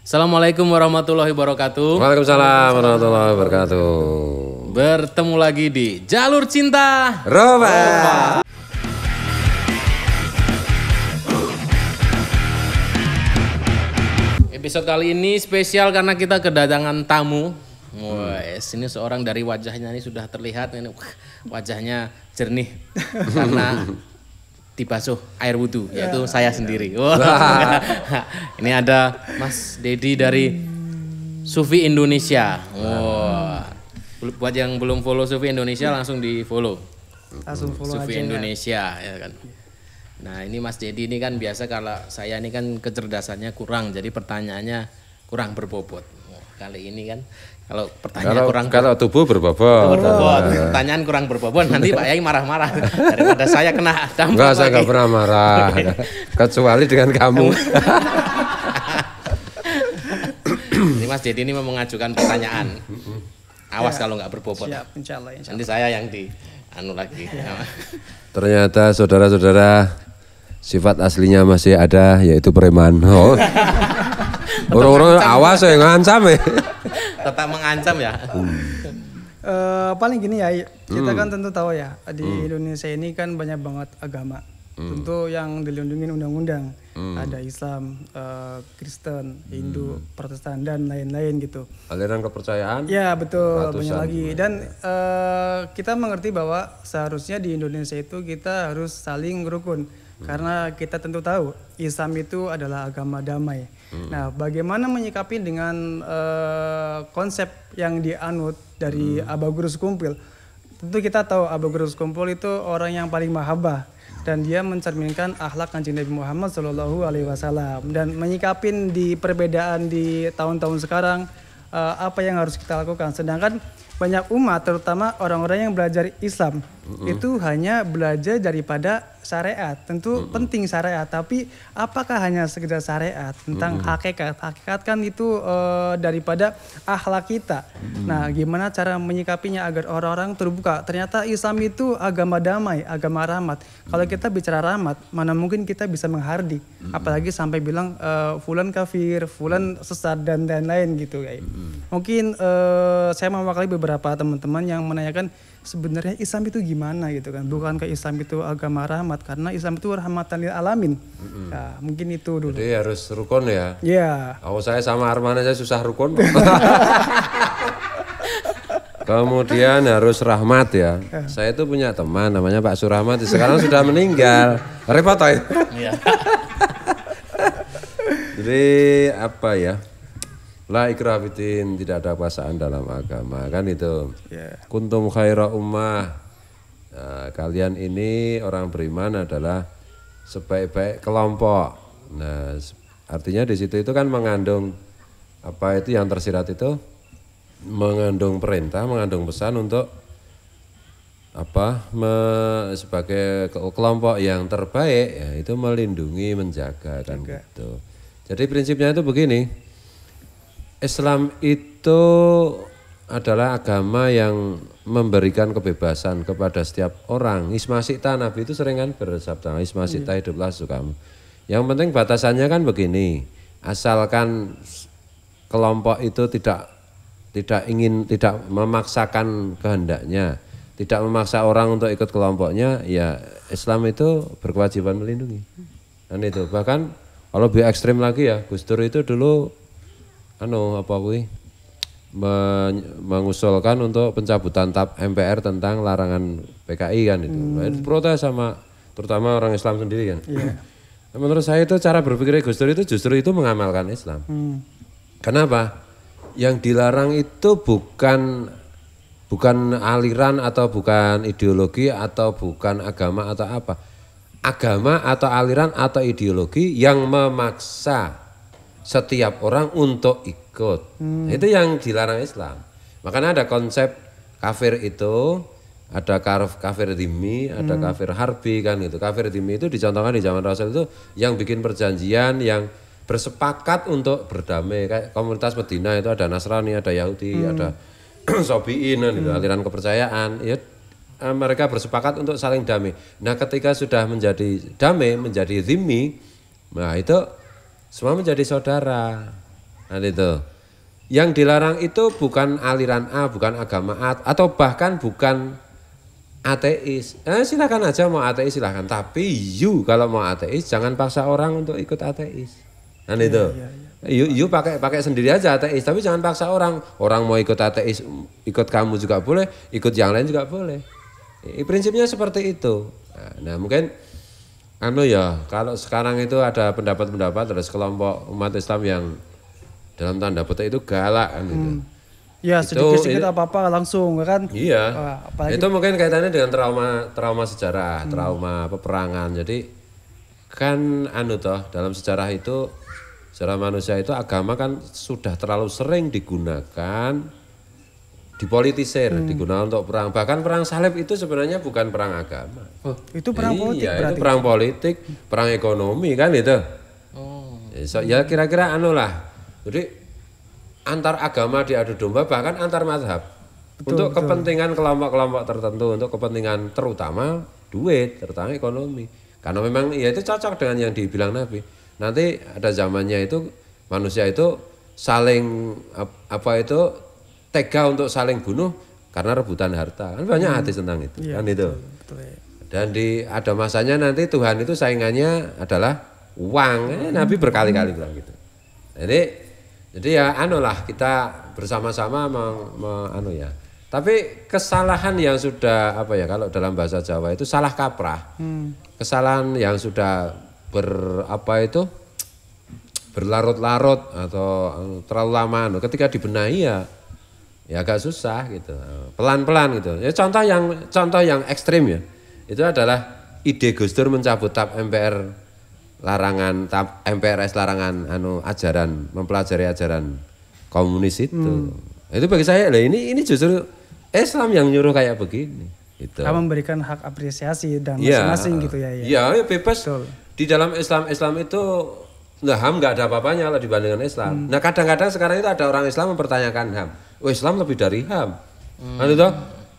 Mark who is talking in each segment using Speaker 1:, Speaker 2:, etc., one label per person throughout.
Speaker 1: Assalamualaikum warahmatullahi wabarakatuh.
Speaker 2: Waalaikumsalam warahmatullahi wabarakatuh.
Speaker 1: Bertemu lagi di Jalur Cinta
Speaker 2: Roba.
Speaker 1: Episode kali ini spesial karena kita kedatangan tamu. Wes, ini seorang dari wajahnya ini sudah terlihat ini wajahnya jernih karena dibasuh air wudhu, yaitu saya sendiri. Wah. Ini ada Mas Dedi dari Sufi Indonesia. Wah. Buat yang belum follow Sufi Indonesia langsung di follow.
Speaker 3: Langsung follow
Speaker 1: Sufi
Speaker 3: aja
Speaker 1: Indonesia ya kan. Nah ini Mas Dedi ini kan biasa kalau saya ini kan kecerdasannya kurang, jadi pertanyaannya kurang berbobot. Kali ini kan kalau pertanyaan
Speaker 2: kalau tubuh berbobot.
Speaker 1: Pertanyaan kurang berbobot nanti Pak Yai marah-marah daripada saya kena dampak.
Speaker 2: Enggak, saya enggak pernah marah. Kecuali dengan kamu.
Speaker 1: Ini Mas Dedi ini mau mengajukan pertanyaan. Awas kalau nggak berbobot.
Speaker 3: Siap, insya Allah.
Speaker 1: Nanti saya yang di anu lagi.
Speaker 2: Ternyata saudara-saudara sifat aslinya masih ada, yaitu preman. Oh. Orang-orang awas ya ngancam ya.
Speaker 1: Tetap mengancam ya.
Speaker 3: Paling gini ya, kita kan tentu tahu ya di Indonesia ini kan banyak banget agama. Tentu yang dilindungi undang-undang ada Islam, Kristen, Hindu, Protestan dan lain-lain gitu.
Speaker 2: Aliran kepercayaan?
Speaker 3: Ya betul,
Speaker 2: ratusan.
Speaker 3: banyak lagi. Dan kita mengerti bahwa seharusnya di Indonesia itu kita harus saling rukun. Karena kita tentu tahu Islam itu adalah agama damai. Nah, bagaimana menyikapi dengan konsep yang dianut dari Aba Gurus Kumpul? Tentu kita tahu Aba Gurus Kumpul itu orang yang paling mahabbah dan dia mencerminkan akhlak Kanjeng Nabi Muhammad SAW dan menyikapin di perbedaan di tahun-tahun sekarang apa yang harus kita lakukan. Sedangkan banyak umat terutama orang-orang yang belajar Islam itu hanya belajar daripada syariat. Tentu penting syariat, tapi apakah hanya sekedar syariat tentang hakikat? Hakikat kan itu daripada akhlak kita. Nah, gimana cara menyikapinya agar orang-orang terbuka? Ternyata Islam itu agama damai, agama rahmat. Kalau kita bicara rahmat, mana mungkin kita bisa menghardik, apalagi sampai bilang fulan kafir, fulan sesat dan lain-lain gitu kayak. Mungkin saya mewakili beberapa teman-teman yang menanyakan sebenarnya Islam itu gimana gitu kan? Bukankah Islam itu agama rahmat? Karena Islam itu rahmatan lil alamin. Nah, mungkin itu dulu.
Speaker 2: Jadi harus rukun ya?
Speaker 3: Iya.
Speaker 2: Kalau saya sama Arman aja susah rukun. Kemudian harus rahmat ya. Saya itu punya teman namanya Pak Surahmat, sekarang sudah meninggal. Repot ya? Iya. Jadi apa ya? La ikrah fiddin, tidak ada paksaan dalam agama, kan itu. Kuntum khaira ummah. Nah, kalian ini orang beriman adalah sebaik-baik kelompok. Nah, artinya di situ itu kan mengandung apa itu yang tersirat itu mengandung perintah, mengandung pesan untuk apa sebagai kelompok yang terbaik ya itu melindungi, menjaga kan gitu. Jadi prinsipnya itu begini. Islam itu adalah agama yang memberikan kebebasan kepada setiap orang. Isma syi'ta, Nabi itu sering kan bersabda, Isma syi'ta hiduplah sukamu. Yang penting batasannya kan begini, asalkan kelompok itu tidak memaksakan kehendaknya, tidak memaksa orang untuk ikut kelompoknya, ya Islam itu berkewajiban melindungi. Dan itu bahkan kalau lebih ekstrim lagi ya, Gus Dur itu dulu mengusulkan untuk pencabutan TAP MPR tentang larangan PKI kan itu. Itu protes sama terutama orang Islam sendiri kan. Menurut saya itu cara berpikir Gus Dur itu justru itu mengamalkan Islam. Kenapa? Yang dilarang itu bukan aliran atau bukan ideologi atau bukan agama atau apa. Agama atau aliran atau ideologi yang memaksa setiap orang untuk ikut. Itu yang dilarang Islam. Makanya ada konsep kafir itu, ada kafir dhimmi, ada kafir harbi kan gitu. Kafir dhimmi itu dicontohkan di zaman Rasul itu yang bikin perjanjian, yang bersepakat untuk berdamai. Kayak komunitas Medina itu ada Nasrani, ada Yahudi, ada Sobiin gitu, aliran kepercayaan. Ya, mereka bersepakat untuk saling damai. Nah, ketika sudah menjadi damai, menjadi dhimmi, nah itu semua menjadi saudara. Nah itu. Yang dilarang itu bukan aliran A, bukan agama A, atau bahkan bukan ateis. Silakan aja mau ateis silakan. Tapi kalau mau ateis jangan paksa orang untuk ikut ateis. Nah itu. You pakai sendiri aja ateis, tapi jangan paksa orang. Orang mau ikut ateis, ikut kamu juga boleh, ikut yang lain juga boleh. Prinsipnya seperti itu. Nah mungkin kalau sekarang itu ada pendapat-pendapat dari sekelompok umat Islam yang dalam tanda petik itu galak kan gitu.
Speaker 3: Ya sedikit-sedikit apa-apa langsung kan.
Speaker 2: Iya.
Speaker 3: Apalagi
Speaker 2: itu mungkin kaitannya dengan trauma sejarah, trauma peperangan. Jadi kan dalam sejarah itu, sejarah manusia itu agama kan sudah terlalu sering digunakan, dipolitisir, digunakan untuk perang. Bahkan perang salib itu sebenarnya bukan perang agama.
Speaker 3: Itu perang politik berarti.
Speaker 2: Itu perang politik, perang ekonomi kan itu. Ya kira-kira lah. Jadi antar agama diadu domba, bahkan antar mazhab. Untuk kepentingan kelompok-kelompok tertentu, untuk kepentingan terutama duit, terutama ekonomi. Karena memang ya itu cocok dengan yang dibilang Nabi. Nanti ada zamannya itu manusia itu saling tega untuk saling bunuh karena rebutan harta. Kan banyak hadis tentang itu, kan itu.
Speaker 3: Betul.
Speaker 2: Dan ada masanya nanti Tuhan itu saingannya adalah uang. Nabi berkali-kali bilang gitu. Jadi ya kita bersama-sama Tapi kesalahan yang sudah kalau dalam bahasa Jawa itu salah kaprah. Kesalahan yang sudah berlarut-larut atau terlalu lama ketika dibenahi ya agak susah gitu. Pelan-pelan gitu. Ya contoh yang ekstrim ya. Itu adalah ide Gus Dur mencabut TAP MPR MPRS larangan ajaran mempelajari ajaran komunis itu. Itu bagi saya ini justru Islam yang nyuruh kayak begini. Gitu.
Speaker 3: Memberikan hak apresiasi dan masing-masing gitu ya.
Speaker 2: Iya, bebas. Betul. Di dalam Islam itu HAM nggak ada apa-apanya lah dibandingkan Islam. Nah kadang-kadang sekarang itu ada orang Islam mempertanyakan HAM. Islam lebih dari HAM. Kan itu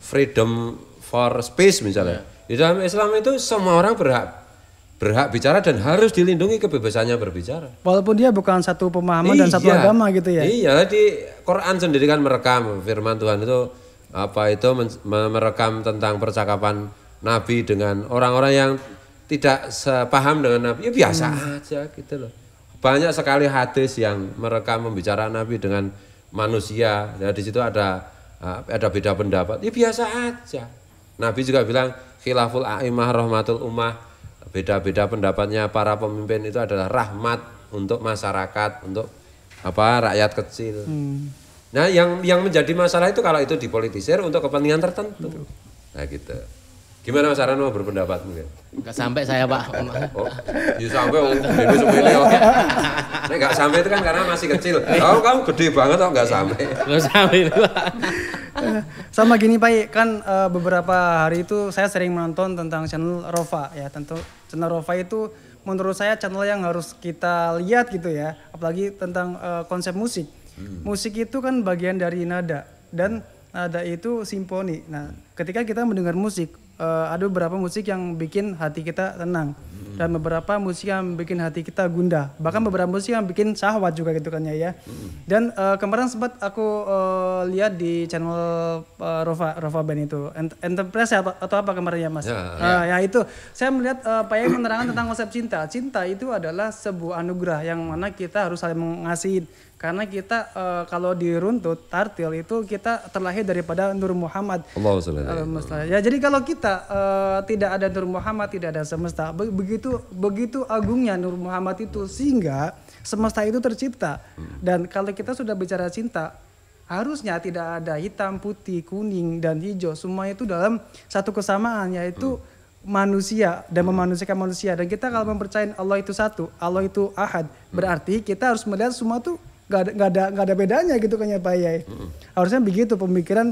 Speaker 2: freedom for speech misalnya. Di dalam Islam itu semua orang berhak bicara dan harus dilindungi kebebasannya berbicara.
Speaker 3: Walaupun dia bukan satu pemahaman dan satu agama gitu ya.
Speaker 2: Iya, di Quran sendiri kan merekam firman Tuhan itu merekam tentang percakapan Nabi dengan orang-orang yang tidak sepaham dengan Nabi. Ya biasa aja gitu loh. Banyak sekali hadis yang merekam pembicaraan Nabi dengan manusia. Ya di situ ada beda pendapat. Ya biasa aja. Nabi juga bilang khilaful a'imah rahmatul ummah. Beda-beda pendapatnya para pemimpin itu adalah rahmat untuk masyarakat, untuk rakyat kecil. Nah, yang menjadi masalah itu kalau itu dipolitisir untuk kepentingan tertentu. Nah, gitu. Gimana Mas Arano berpendapat mungkin?
Speaker 1: Enggak sampai saya, Pak.
Speaker 2: Ya sampai gede sepele kok. Nek enggak sampai itu kan karena masih kecil. Kamu gede banget kok enggak sampai.
Speaker 1: Enggak sampai itu, Pak.
Speaker 3: Sama gini Pak, kan beberapa hari itu saya sering menonton tentang channel Rofa ya. Tentu channel Rofa itu menurut saya channel yang harus kita lihat gitu ya. Apalagi tentang konsep musik. Musik itu kan bagian dari nada dan nada itu simfoni. Nah, ketika kita mendengar musik, ada beberapa musik yang bikin hati kita tenang dan beberapa musik yang bikin hati kita gundah, bahkan beberapa musik yang bikin syahwat juga gitu kan ya. Dan kemarin sempat aku lihat di channel Rofa Band itu Enterprise atau apa kemarin ya Mas. Ya itu saya melihat Pak Yai menerangkan tentang konsep cinta. Cinta itu adalah sebuah anugerah yang mana kita harus saling mengasihi. Karena kita kalau diruntut tartil itu kita terlahir daripada Nur Muhammad. Ya jadi kalau kita tidak ada Nur Muhammad, tidak ada semesta. Begitu agungnya Nur Muhammad itu sehingga semesta itu tercipta. Dan kalau kita sudah bicara cinta, harusnya tidak ada hitam, putih, kuning dan hijau. Semua itu dalam satu kesamaan, yaitu manusia dan memanusiakan manusia. Dan kita kalau mempercayai Allah itu satu, Allah itu ahad, berarti kita harus melihat semua itu Gak ada bedanya gitu kan ya Pak Yai. Harusnya begitu pemikiran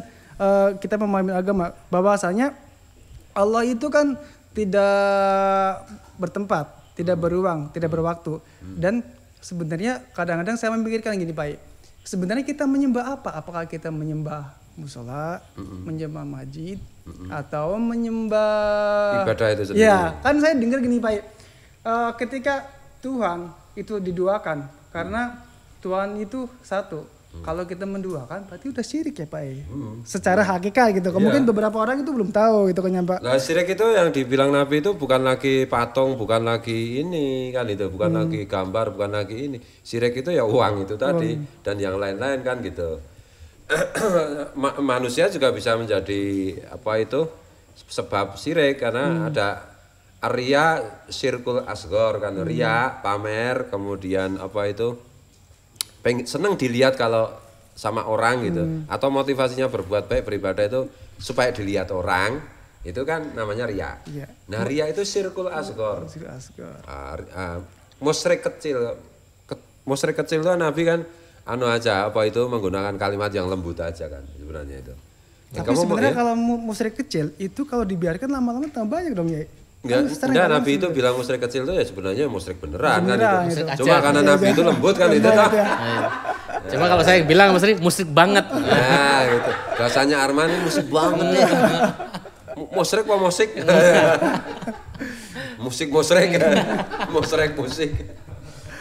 Speaker 3: kita memahami agama, bahwasanya Allah itu kan tidak bertempat, tidak beruang, tidak berwaktu. Dan sebenarnya kadang-kadang saya memikirkan gini Pak Yai, sebenarnya kita menyembah apa? Apakah kita menyembah musola, menyembah masjid, atau menyembah
Speaker 2: ibadah itu sendiri?
Speaker 3: Ya kan saya dengar gini Pak Yai, ketika Tuhan itu diduakan karena Tuhan itu satu. Kalau kita menduakan berarti udah syirik ya Pak. Secara hakikat gitu. Mungkin beberapa orang itu belum tahu gitu kan ya Pak.
Speaker 2: Nah syirik itu yang dibilang Nabi itu bukan lagi patung, bukan lagi ini kan itu, bukan lagi gambar, bukan lagi ini. Syirik itu ya uang itu tadi dan yang lain-lain kan gitu. Manusia juga bisa menjadi apa itu sebab syirik karena ada ria syirkul asgor kan, ria pamer, kemudian apa itu seneng dilihat kalau sama orang gitu, atau motivasinya berbuat baik beribadah itu supaya dilihat orang, itu kan namanya ria. Nah ria itu syirkul asgor, musyrik kecil. Musyrik kecil itu Nabi kan anu aja apa itu menggunakan kalimat yang lembut aja kan sebenarnya itu.
Speaker 3: Tapi sebenarnya kalau musyrik kecil itu kalau dibiarkan lama-lama tambah banyak dong ya.
Speaker 2: Enggak, Nabi itu bilang musyrik kecil itu ya sebenarnya musyrik beneran kan itu. Cuma karena Nabi itu lembut kan itu toh.
Speaker 1: Cuma kalau saya bilang musyrik banget.
Speaker 2: Nah gitu. Rasanya Arman ini musyrik banget nih. Musyrik apa musik? Musik musyrik. Musyrik musik.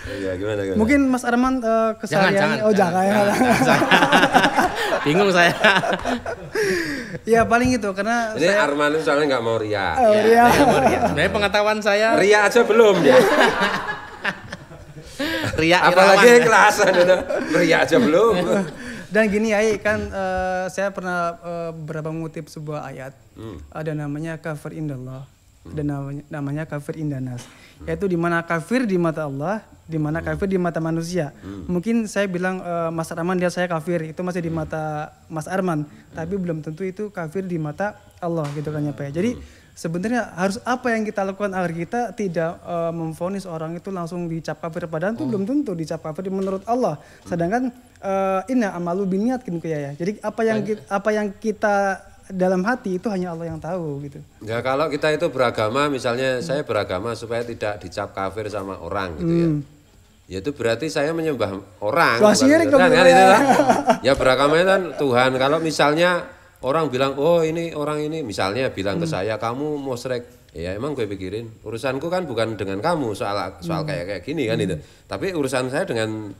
Speaker 2: Ya, gimana.
Speaker 3: Mungkin Mas Arman keseharian jangan.
Speaker 1: Bingung saya.
Speaker 3: Ya paling itu karena
Speaker 2: ini Arman itu soalnya nggak mau ria.
Speaker 3: Ria.
Speaker 1: Sebenarnya pengetahuan saya.
Speaker 2: Ria aja belum ya.
Speaker 1: Ria
Speaker 2: apalagi kelasan itu. Ria aja belum.
Speaker 3: Dan gini ya kan saya pernah beberapa mengutip sebuah ayat. Ada namanya kafir indallah. Dan namanya kafir indanas. Yaitu di mana kafir di mata Allah, di mana kafir di mata manusia. Mungkin saya bilang Mas Arman dia saya kafir, itu masih di mata Mas Arman, tapi belum tentu itu kafir di mata Allah gitu kan ya Pak. Jadi sebenarnya harus apa yang kita lakukan agar kita tidak memvonis orang itu langsung dicap kafir, padahal itu belum tentu dicap kafir menurut Allah. Sedangkan inna amalu biniat gitu ya. Jadi apa yang kita dalam hati itu hanya Allah yang tahu gitu.
Speaker 2: Ya kalau kita itu beragama, misalnya saya beragama supaya tidak dicap kafir sama orang gitu ya. Ya itu berarti saya menyembah orang.
Speaker 3: Syirik
Speaker 2: kan itu kan. Ya beragamanya kan Tuhan. Kalau misalnya orang bilang, "Oh, ini orang ini," misalnya bilang ke saya, "Kamu musyrik." Ya emang gue pikirin, urusanku kan bukan dengan kamu soal kayak gini kan itu. Tapi urusan saya dengan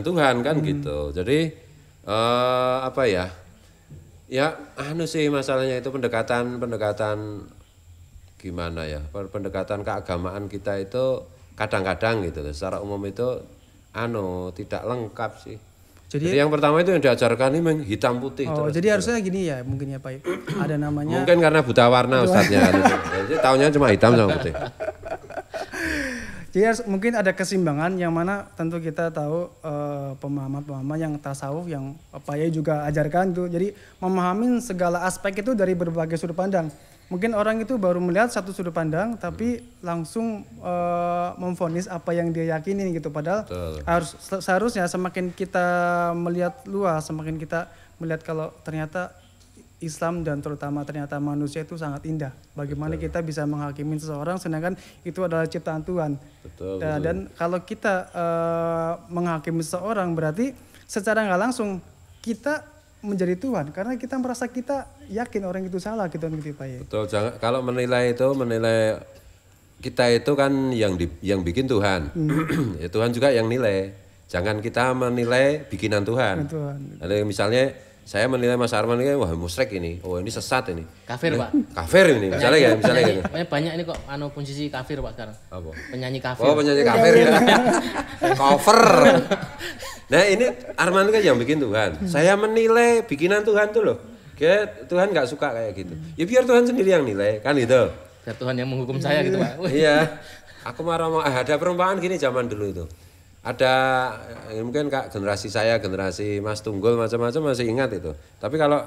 Speaker 2: Tuhan kan gitu. Jadi apa ya? Ya, sih masalahnya itu pendekatan gimana ya? Pendekatan keagamaan kita itu kadang-kadang gitu. Secara umum itu tidak lengkap sih. Jadi yang pertama itu yang diajarkan ini hitam putih.
Speaker 3: Oh,
Speaker 2: terus,
Speaker 3: jadi harusnya gini ya mungkin ya Pak. Ada namanya.
Speaker 2: Mungkin karena buta warna ustadznya. Jadi taunya cuma hitam sama putih.
Speaker 3: Jadi mungkin ada keseimbangan yang mana tentu kita tahu pemahaman-pemahaman yang tasawuf yang Pak Yai juga ajarkan tuh. Jadi memahami segala aspek itu dari berbagai sudut pandang. Mungkin orang itu baru melihat satu sudut pandang tapi langsung memvonis apa yang dia yakini gitu. Padahal seharusnya semakin kita melihat luas, semakin kita melihat kalau ternyata Islam dan terutama ternyata manusia itu sangat indah. Bagaimana kita bisa menghakimi seseorang sedangkan itu adalah ciptaan Tuhan. Dan kalau kita menghakimi seseorang berarti secara nggak langsung kita menjadi Tuhan karena kita merasa kita yakin orang itu salah gitu Pak ya.
Speaker 2: Betul. Kalau menilai kita itu kan yang bikin Tuhan. Ya, Tuhan juga yang nilai. Jangan kita menilai bikinan Tuhan. Ada misalnya saya menilai Mas Arman ini wah musyrik ini, oh ini sesat ini.
Speaker 1: Kafir Pak.
Speaker 2: Kafir ini, misalnya gitu.
Speaker 1: Banyak ini kok posisi kafir Pak sekarang.
Speaker 2: Apa?
Speaker 1: Penyanyi kafir.
Speaker 2: Oh penyanyi kafir ya. Cover. Nah ini Arman kan yang bikin Tuhan. Saya menilai bikinan Tuhan tuh loh. Kayak Tuhan nggak suka kayak gitu. Ya biar Tuhan sendiri yang nilai kan itu.
Speaker 1: Biar Tuhan yang menghukum saya gitu Pak.
Speaker 2: Iya. Aku marah ada perumpamaan gini zaman dulu itu. Ada mungkin Kak generasi saya, generasi Mas Tunggul macam-macam masih ingat itu. Tapi kalau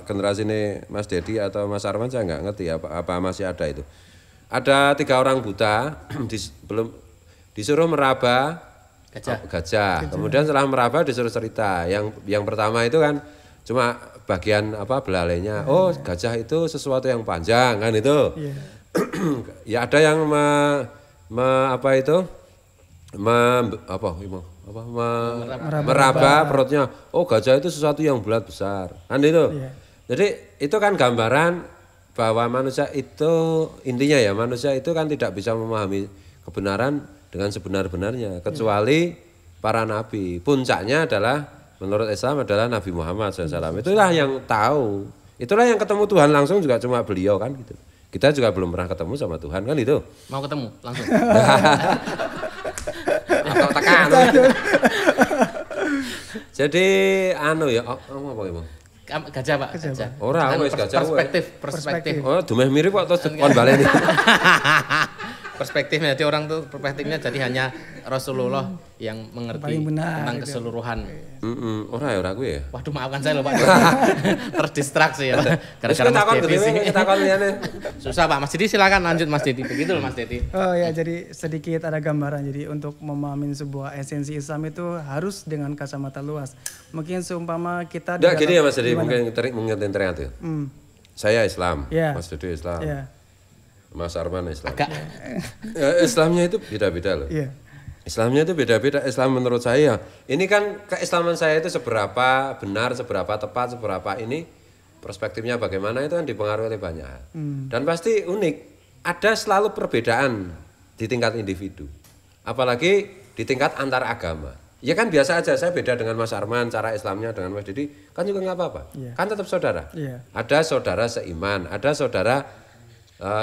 Speaker 2: generasi ini Mas Dedi atau Mas Arman saya nggak ngerti apa masih ada itu. Ada 3 orang buta belum disuruh meraba gajah. Kemudian setelah meraba disuruh cerita. Yang pertama itu kan cuma bagian belalainya. Oh gajah itu sesuatu yang panjang kan itu. Ya ada yang meraba perutnya. Oh gajah itu sesuatu yang bulat besar kan itu. Jadi itu kan gambaran bahwa manusia itu intinya ya manusia itu kan tidak bisa memahami kebenaran dengan sebenar-benarnya kecuali para nabi. Puncaknya adalah menurut Islam adalah Nabi Muhammad SAW. Itulah yang tahu. Itulah yang ketemu Tuhan langsung juga cuma beliau kan gitu. Kita juga belum pernah ketemu sama Tuhan kan itu.
Speaker 1: Mau ketemu langsung.
Speaker 2: Atau tekan. Jadi anu ya, apa ya Bang?
Speaker 1: Gajah Pak, gajah.
Speaker 2: Ora wis gajah.
Speaker 1: Perspektif.
Speaker 2: Oh, dumeh mirip kok terus kon baleni.
Speaker 1: Perspektifnya, jadi orang tuh perspektifnya jadi hanya Rasulullah yang mengerti tentang
Speaker 3: gitu.
Speaker 1: keseluruhan.
Speaker 2: Ora kuwi ya.
Speaker 1: Waduh maafkan saya loh Pak. Terdistraksi ya Pak.
Speaker 2: Gara-gara Mas Dedi sih.
Speaker 1: Susah Pak, Mas Dedi silakan lanjut Mas Dedi. Begitu loh Mas Dedi.
Speaker 3: Oh ya, jadi sedikit ada gambaran. Jadi untuk memahami sebuah esensi Islam itu harus dengan kacamata luas. Mungkin seumpama kita
Speaker 2: Enggak gini ya Mas Dedi, mungkin teringat. Saya Islam, Mas Dedi Islam. Mas Arman Islam. Islamnya itu beda-beda loh. Islamnya itu beda-beda. Islam menurut saya, ini kan keislaman saya itu seberapa benar, seberapa tepat, seberapa ini perspektifnya bagaimana itu kan dipengaruhi oleh banyak hal. Dan pasti unik. Ada selalu perbedaan di tingkat individu. Apalagi di tingkat antar agama. Ya kan biasa aja, saya beda dengan Mas Arman, cara Islamnya dengan Mas Dedi, kan juga nggak apa-apa. Kan tetap saudara. Ada saudara seiman, ada saudara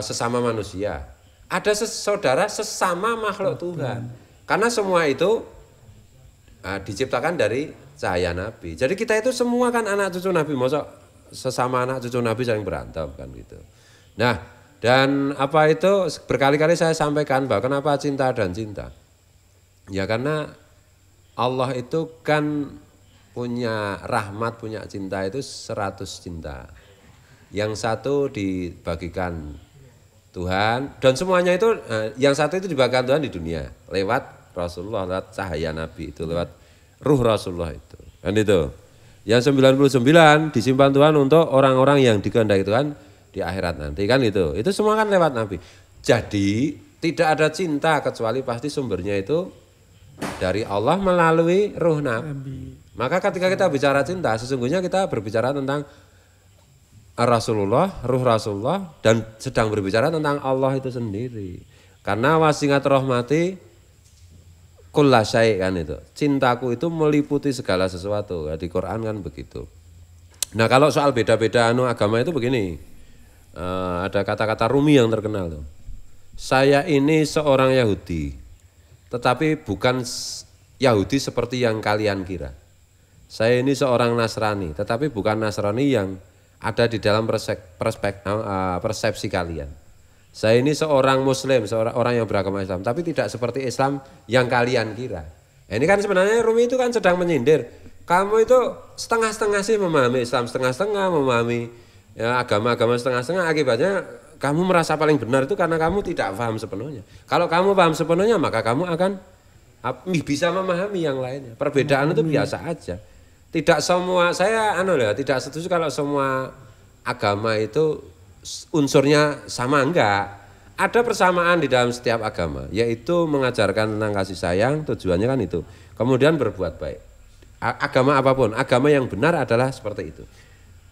Speaker 2: sesama manusia, ada saudara sesama makhluk Tuhan. Karena semua itu diciptakan dari cahaya Nabi. Jadi kita itu semua kan anak cucu Nabi, masa sesama anak cucu Nabi saling berantem kan gitu. Nah, dan apa itu berkali-kali saya sampaikan bahwa kenapa cinta dan cinta. Ya karena Allah itu kan punya rahmat, punya cinta itu 100 cinta. Yang satu dibagikan Tuhan dan semuanya itu yang satu itu dibagikan Tuhan di dunia lewat Rasulullah, lewat cahaya Nabi itu, lewat ruh Rasulullah itu. Kan itu. Yang 99 disimpan Tuhan untuk orang-orang yang dikehendaki Tuhan di akhirat nanti kan itu. Itu semua kan lewat Nabi. Jadi tidak ada cinta kecuali pasti sumbernya itu dari Allah melalui ruh Nabi. Maka ketika kita bicara cinta sesungguhnya kita berbicara tentang Rasulullah, ruh Rasulullah dan sedang berbicara tentang Allah itu sendiri. Karena wasiat rahmati kulla syai' kan itu. Cintaku itu meliputi segala sesuatu. Di Quran kan begitu. Nah, kalau soal beda-beda agama itu begini. Ada kata-kata Rumi yang terkenal tuh. Saya ini seorang Yahudi, tetapi bukan Yahudi seperti yang kalian kira. Saya ini seorang Nasrani, tetapi bukan Nasrani yang ada di dalam persepsi kalian. Saya ini seorang Muslim, seorang orang yang beragama Islam, tapi tidak seperti Islam yang kalian kira. Ini kan sebenarnya Rumi itu kan sedang menyindir. Kamu itu setengah-setengah sih memahami Islam, setengah-setengah memahami agama-agama setengah-setengah. Akibatnya kamu merasa paling benar itu karena kamu tidak paham sepenuhnya. Kalau kamu paham sepenuhnya, maka kamu akan bisa memahami yang lainnya. Perbedaan itu biasa aja. Tidak semua, saya tidak setuju kalau semua agama itu unsurnya sama, enggak. Ada persamaan di dalam setiap agama, yaitu mengajarkan tentang kasih sayang, tujuannya kan itu. Kemudian berbuat baik. Agama apapun, agama yang benar adalah seperti itu.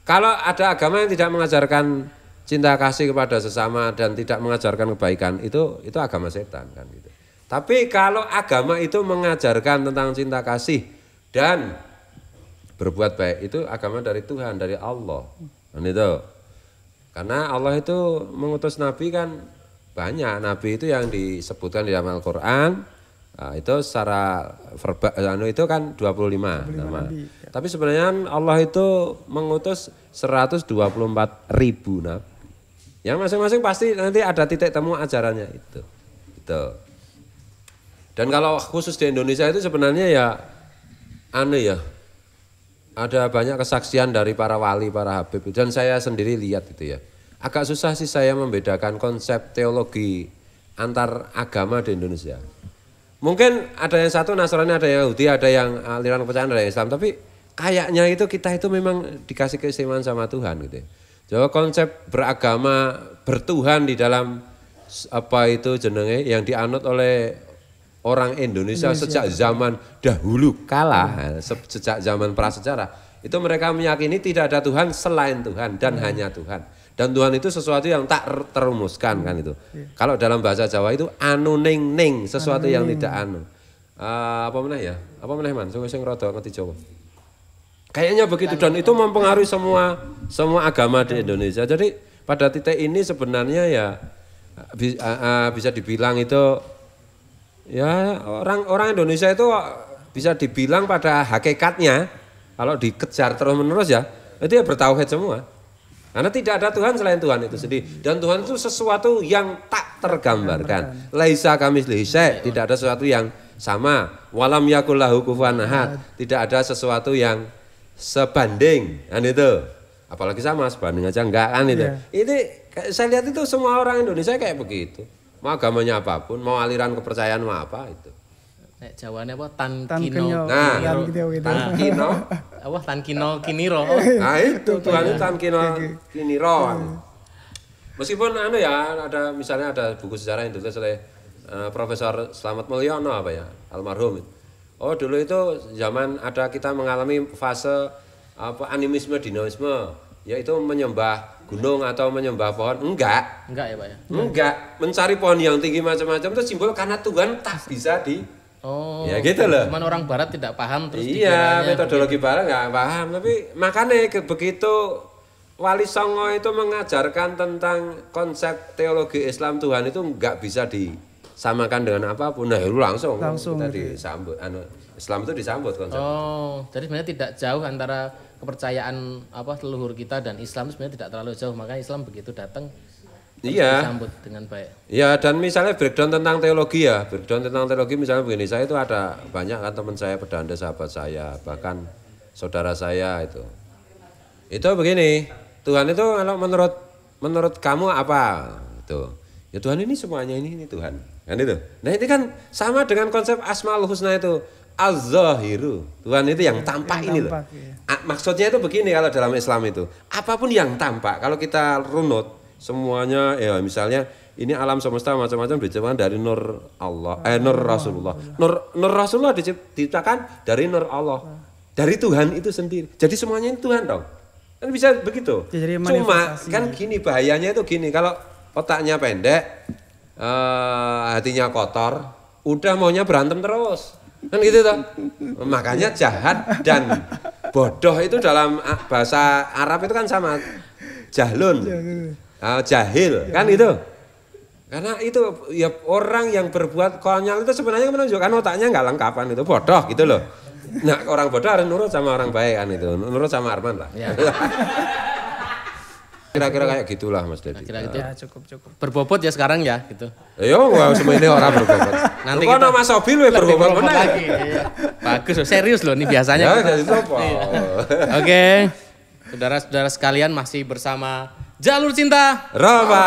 Speaker 2: Kalau ada agama yang tidak mengajarkan cinta kasih kepada sesama dan tidak mengajarkan kebaikan, itu agama setan kan gitu. Tapi kalau agama itu mengajarkan tentang cinta kasih dan berbuat baik, itu agama dari Tuhan, dari Allah. Dan itu. Karena Allah itu mengutus nabi kan banyak. Nabi itu yang disebutkan di dalam Al-Qur'an itu secara verbal itu kan 25 nama. Nabi. Tapi sebenarnya Allah itu mengutus 124.000 nabi. Yang masing-masing pasti nanti ada titik temu ajarannya itu. Gitu. Dan kalau khusus di Indonesia itu sebenarnya ada banyak kesaksian dari para wali, para habib, dan saya sendiri lihat itu ya. Agak susah sih saya membedakan konsep teologi antar agama di Indonesia. Mungkin ada yang satu Nasrani, ada yang Yahudi, ada yang aliran kepercayaan, ada yang Islam, tapi kayaknya itu kita itu memang dikasih keistimewaan sama Tuhan gitu ya. Jadi konsep beragama, bertuhan di dalam yang dianut oleh orang Indonesia sejak zaman dahulu kala, sejak zaman prasejarah, itu mereka meyakini tidak ada Tuhan selain Tuhan dan hanya Tuhan. Dan Tuhan itu sesuatu yang tak terumuskan kan itu. Kalau dalam bahasa Jawa itu anu ning ning, sesuatu yang tidak anu. apa meneh ya? Apa meneh man? Sing rada ngerti Jawa. Kayaknya begitu dan itu mempengaruhi semua agama di Indonesia. Jadi pada titik ini sebenarnya ya bisa dibilang itu ya orang Indonesia itu bisa dibilang pada hakikatnya kalau dikejar terus-menerus ya itu ya bertauhid semua. Karena tidak ada Tuhan selain Tuhan itu sendiri dan Tuhan itu sesuatu yang tak tergambarkan. Laisa kamitslihi syai', tidak ada sesuatu yang sama. Walam yakul lahu kufuwan ahad, tidak ada sesuatu yang sebanding kan itu. Apalagi sama sebanding aja enggak kan itu. Ini saya lihat itu semua orang Indonesia kayak begitu. Mau agamanya apapun, mau aliran kepercayaan mau apa itu.
Speaker 1: Nek Jawane apa tankino.
Speaker 2: Nah,
Speaker 3: tankino.
Speaker 1: Apa tankino kiniro.
Speaker 2: Nah, itu Tuhan itu tankino kiniro. Meskipun ada misalnya ada buku sejarah yang ditulis oleh Profesor Slamet Mulyono apa ya, almarhum. Oh, dulu itu zaman ada kita mengalami fase animisme dinamisme, yaitu menyembah gunung atau menyembah pohon. Enggak
Speaker 1: ya Pak ya?
Speaker 2: Enggak, mencari pohon yang tinggi macam-macam itu simbol karena Tuhan tak bisa ya gitu loh.
Speaker 1: Cuman orang barat tidak paham terus
Speaker 2: iya, metodologi barat nggak paham. Tapi makanya begitu Wali Songo itu mengajarkan tentang konsep teologi Islam Tuhan itu nggak bisa disamakan dengan apapun. Nah itu langsung kita disambut. Islam itu disambut konsep.
Speaker 1: Oh, jadi sebenarnya tidak jauh antara kepercayaan leluhur kita dan Islam sebenarnya tidak terlalu jauh. Makanya Islam begitu datang disambut dengan baik. Iya,
Speaker 2: dan misalnya breakdown tentang teologi ya. Breakdown tentang teologi misalnya begini, saya itu ada banyak kan teman saya, pedanda sahabat saya, bahkan saudara saya itu. Itu begini, Tuhan itu kalau menurut kamu apa? Itu. Ya Tuhan ini semuanya ini Tuhan. Kan itu. Nah, ini kan sama dengan konsep Asmaul Husna itu. Az-Zahiru. Tuhan itu yang tampak ini loh. Ya. Maksudnya itu begini kalau dalam Islam itu. Apapun yang tampak, kalau kita runut semuanya ya misalnya ini alam semesta macam-macam diciptakan dari nur Allah, nur Rasulullah. Nur Rasulullah diciptakan dari nur Allah. Dari Tuhan itu sendiri. Jadi semuanya itu Tuhan dong. Kan bisa begitu. Cuma kan gini bahayanya itu gini, kalau otaknya pendek, hatinya kotor, udah maunya berantem terus. Kan gitu toh. Makanya jahat dan bodoh itu dalam bahasa Arab itu kan sama. Jahlun. Jahil kan itu, karena itu ya orang yang berbuat konyol itu sebenarnya menunjukkan otaknya nggak lengkapan, itu bodoh gitu loh. Nah orang bodoh harus nurut sama orang baik kan itu, nurut sama Arman lah. Ya. Kira-kira kayak gitulah Mas Dedi.
Speaker 1: Kira-kira gitu. Ya, cukup. Berbobot ya sekarang ya gitu.
Speaker 2: Yo, semua ini orang berbobot.
Speaker 1: Nanti kita
Speaker 2: Mas Sobil berbobot
Speaker 1: lagi. Bagus, serius loh ini biasanya.
Speaker 2: Ya, jadi apa?
Speaker 1: Oke. Saudara-saudara sekalian masih bersama Jalur Cinta
Speaker 2: Roma.